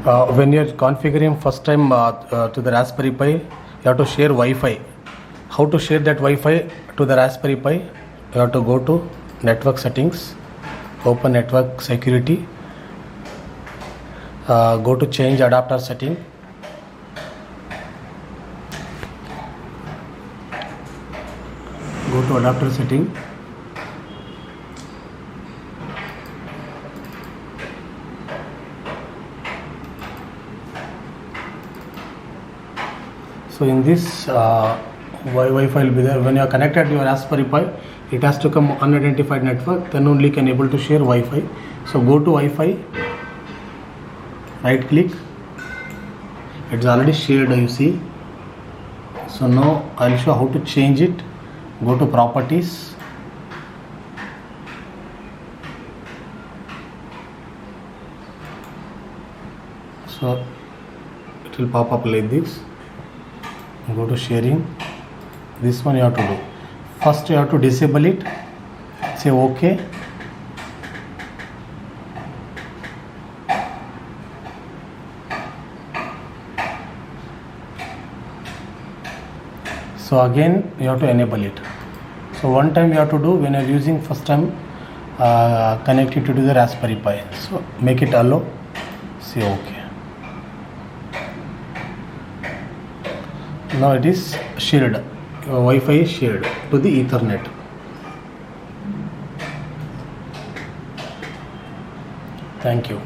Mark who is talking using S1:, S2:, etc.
S1: When you're configuring first time to the Raspberry Pi, you have to share Wi-Fi. How to share that Wi-Fi to the Raspberry Pi? You have to go to network settings, open network security, go to change adapter setting, go to adapter setting, so in this Wi-Fi will be there. When you are connected to your Raspberry Pi, it has to come unidentified network, then only can able to share Wi-Fi. So go to Wi-Fi, right click, it's already shared, you see. So now I'll show how to change it. Go to properties, so it will pop up like this. Go to sharing. This one you have to do. First you have to disable it. Say OK. So again you have to enable it. So one time you have to do when you are using first time connected to the Raspberry Pi. So make it allow. Say OK. Now it is shared. Wi-Fi is shared to the Ethernet. Thank you.